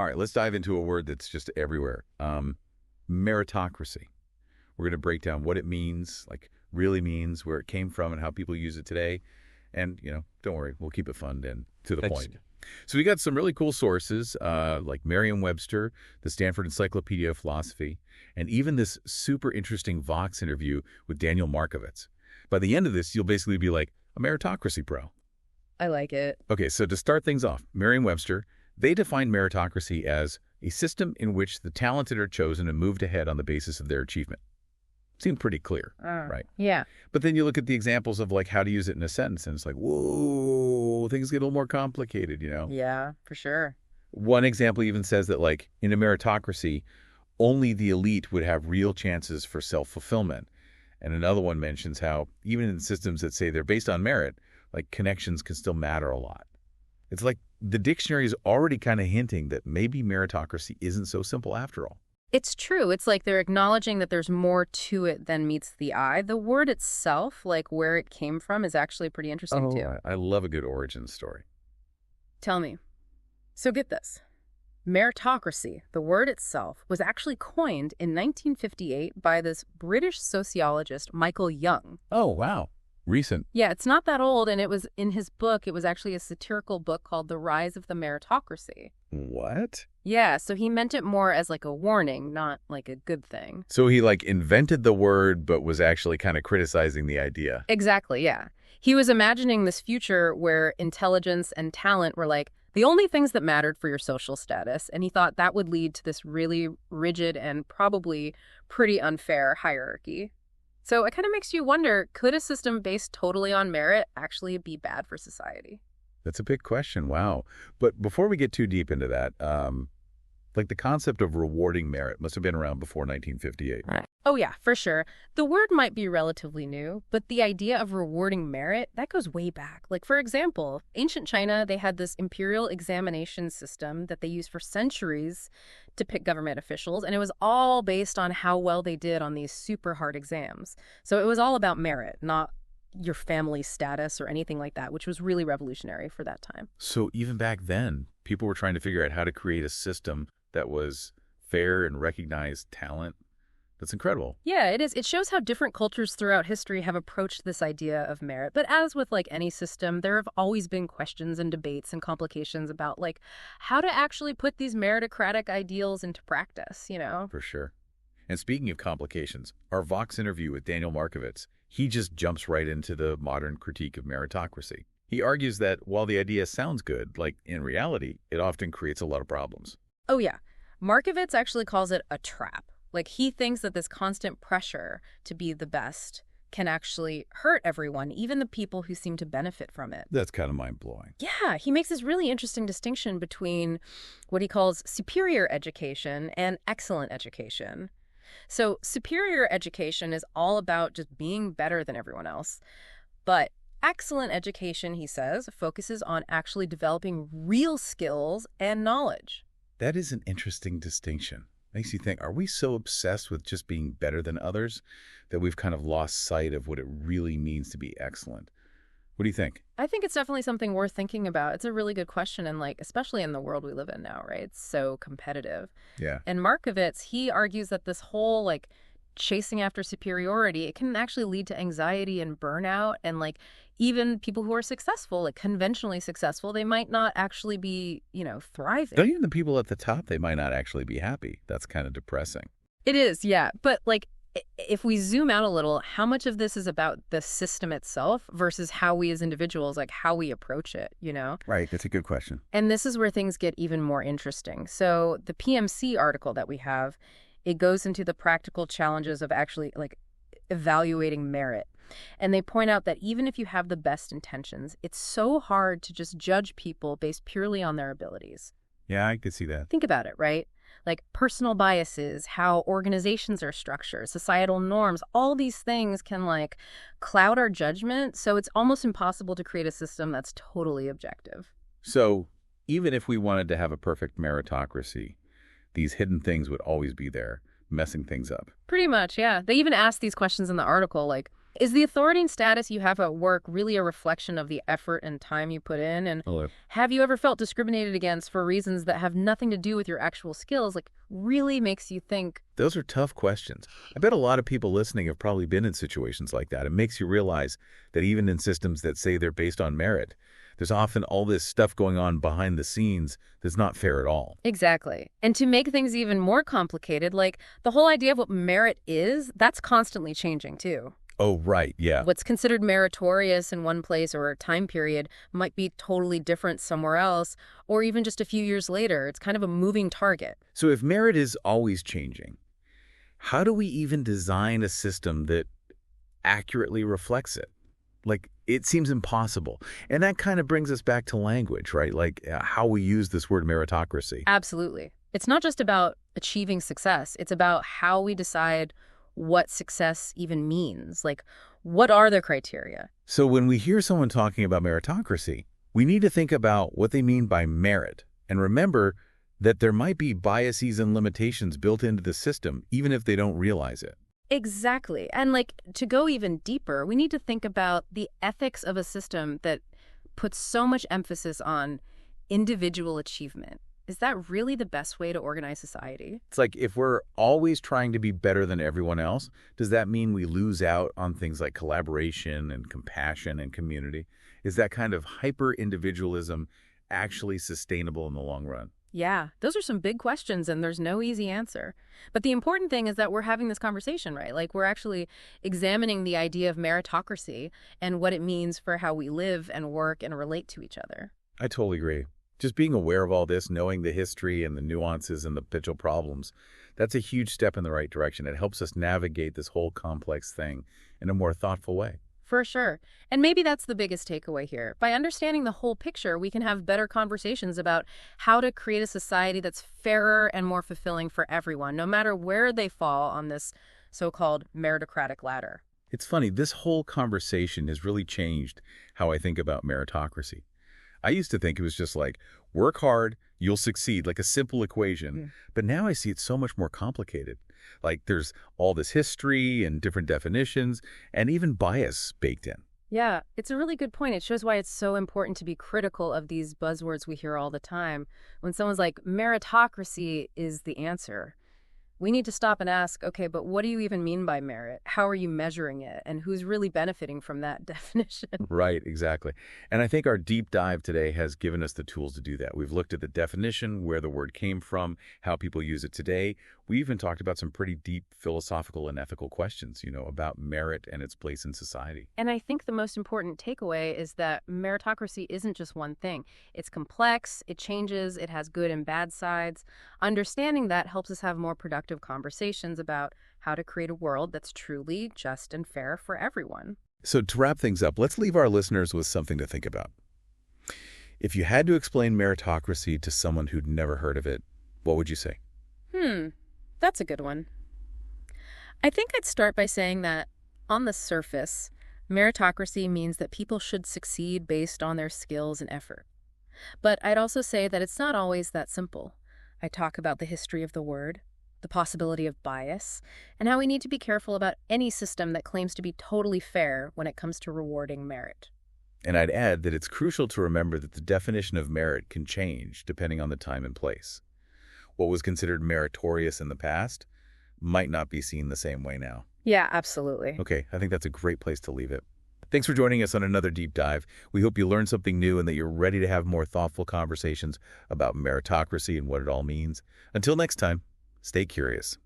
All right, let's dive into a word that's just everywhere. Meritocracy. We're going to break down what it means, like really means, where it came from, and how people use it today. And, don't worry, we'll keep it fun and to the point. So we got some really cool sources, like Merriam-Webster, the Stanford Encyclopedia of Philosophy, and even this super interesting Vox interview with Daniel Markovits. By the end of this, you'll basically be like a meritocracy pro. I like it. Okay, so to start things off, Merriam-Webster, they define meritocracy as a system in which the talented are chosen and moved ahead on the basis of their achievement. Seemed pretty clear, right? Yeah. But then you look at the examples of like how to use it in a sentence, and it's like, whoa, things get a little more complicated, Yeah, for sure. One example even says that like in a meritocracy, only the elite would have real chances for self-fulfillment. And another one mentions how even in systems that say they're based on merit, like connections can still matter a lot. It's like the dictionary is already kind of hinting that maybe meritocracy isn't so simple after all. It's true. It's like they're acknowledging that there's more to it than meets the eye. The word itself, like where it came from, is actually pretty interesting too. I love a good origin story. Tell me. So get this. Meritocracy, the word itself, was actually coined in 1958 by this British sociologist, Michael Young. Oh, wow. Recent. Yeah, it's not that old, and it was in his book. It was actually a satirical book called The Rise of the Meritocracy. What? Yeah, so he meant it more as like a warning, not like a good thing. So he like invented the word, but was actually kind of criticizing the idea. Exactly, yeah. He was imagining this future where intelligence and talent were like the only things that mattered for your social status, and he thought that would lead to this really rigid and probably pretty unfair hierarchy. So it kind of makes you wonder, could a system based totally on merit actually be bad for society? That's a big question. Wow. But before we get too deep into that, like the concept of rewarding merit must have been around before 1958. Oh yeah, for sure. The word might be relatively new, but the idea of rewarding merit, that goes way back. Like, for example, ancient China, they had this imperial examination system that they used for centuries to pick government officials, and it was all based on how well they did on these super hard exams. So it was all about merit, not your family status or anything like that, which was really revolutionary for that time. So even back then, people were trying to figure out how to create a system that was fair and recognized talent. That's incredible. Yeah, it is. It shows how different cultures throughout history have approached this idea of merit. But as with like any system, there have always been questions and debates and complications about like how to actually put these meritocratic ideals into practice, For sure. And speaking of complications, our Vox interview with Daniel Markovits, he just jumps right into the modern critique of meritocracy. He argues that while the idea sounds good, like in reality, it often creates a lot of problems. Oh, yeah. Markovits actually calls it a trap. Like, he thinks that this constant pressure to be the best can actually hurt everyone, even the people who seem to benefit from it. That's kind of mind-blowing. Yeah, he makes this really interesting distinction between what he calls superior education and excellent education. So superior education is all about just being better than everyone else. But excellent education, he says, focuses on actually developing real skills and knowledge. That is an interesting distinction. Makes you think, are we so obsessed with just being better than others that we've kind of lost sight of what it really means to be excellent? What do you think? I think it's definitely something worth thinking about. It's a really good question, and like, especially in the world we live in now, right? It's so competitive. Yeah. And Markovits, he argues that this whole like chasing after superiority, it can actually lead to anxiety and burnout, and like even people who are successful, like conventionally successful, they might not actually be, thriving. Even the people at the top, they might not actually be happy. That's kind of depressing. It is, yeah. But like, if we zoom out a little, how much of this is about the system itself versus how we as individuals, like how we approach it, Right. That's a good question. And this is where things get even more interesting. So the PMC article that we have, it goes into the practical challenges of actually like evaluating merit. And they point out that even if you have the best intentions, it's so hard to just judge people based purely on their abilities. Yeah, I could see that. Think about it, right? Like personal biases, how organizations are structured, societal norms, all these things can like cloud our judgment. So it's almost impossible to create a system that's totally objective. So even if we wanted to have a perfect meritocracy, these hidden things would always be there, messing things up. Pretty much, yeah. They even ask these questions in the article, like, Is the authority and status you have at work really a reflection of the effort and time you put in? And Hello. have you ever felt discriminated against for reasons that have nothing to do with your actual skills? Like, really makes you think. Those are tough questions. I bet a lot of people listening have probably been in situations like that. It makes you realize that even in systems that say they're based on merit, there's often all this stuff going on behind the scenes that's not fair at all. Exactly. And to make things even more complicated, like the whole idea of what merit is, that's constantly changing too. Oh, right, yeah. What's considered meritorious in one place or a time period might be totally different somewhere else, or even just a few years later. It's kind of a moving target. So if merit is always changing, how do we even design a system that accurately reflects it? Like, it seems impossible. And that kind of brings us back to language, right? Like how we use this word meritocracy. Absolutely. It's not just about achieving success. It's about how we decide what success even means. Like, what are the criteria? So when we hear someone talking about meritocracy, we need to think about what they mean by merit and remember that there might be biases and limitations built into the system, even if they don't realize it. Exactly. And like, to go even deeper, we need to think about the ethics of a system that puts so much emphasis on individual achievement. Is that really the best way to organize society? It's like if we're always trying to be better than everyone else, does that mean we lose out on things like collaboration and compassion and community? Is that kind of hyper-individualism actually sustainable in the long run? Yeah, those are some big questions, and there's no easy answer. But the important thing is that we're having this conversation, right? Like, we're actually examining the idea of meritocracy and what it means for how we live and work and relate to each other. I totally agree. Just being aware of all this, knowing the history and the nuances and the potential problems, that's a huge step in the right direction. It helps us navigate this whole complex thing in a more thoughtful way. For sure. And maybe that's the biggest takeaway here. By understanding the whole picture, we can have better conversations about how to create a society that's fairer and more fulfilling for everyone, no matter where they fall on this so-called meritocratic ladder. It's funny, this whole conversation has really changed how I think about meritocracy. I used to think it was just like, work hard, you'll succeed, like a simple equation. But now I see it so much more complicated. Like there's all this history and different definitions and even bias baked in. Yeah, it's a really good point. It shows why it's so important to be critical of these buzzwords we hear all the time. When someone's like, meritocracy is the answer, we need to stop and ask, okay, but what do you even mean by merit? How are you measuring it? And who's really benefiting from that definition? Right, exactly. And I think our deep dive today has given us the tools to do that. We've looked at the definition, where the word came from, how people use it today. We even talked about some pretty deep philosophical and ethical questions, about merit and its place in society. And I think the most important takeaway is that meritocracy isn't just one thing. It's complex, it changes, it has good and bad sides. Understanding that helps us have more productive conversations about how to create a world that's truly just and fair for everyone. So to wrap things up, let's leave our listeners with something to think about. If you had to explain meritocracy to someone who'd never heard of it, what would you say? That's a good one. I think I'd start by saying that, on the surface, meritocracy means that people should succeed based on their skills and effort. But I'd also say that it's not always that simple. I talk about the history of the word, the possibility of bias, and how we need to be careful about any system that claims to be totally fair when it comes to rewarding merit. And I'd add that it's crucial to remember that the definition of merit can change depending on the time and place. What was considered meritorious in the past might not be seen the same way now. Yeah, absolutely. Okay, I think that's a great place to leave it. Thanks for joining us on another deep dive. We hope you learned something new and that you're ready to have more thoughtful conversations about meritocracy and what it all means. Until next time, stay curious.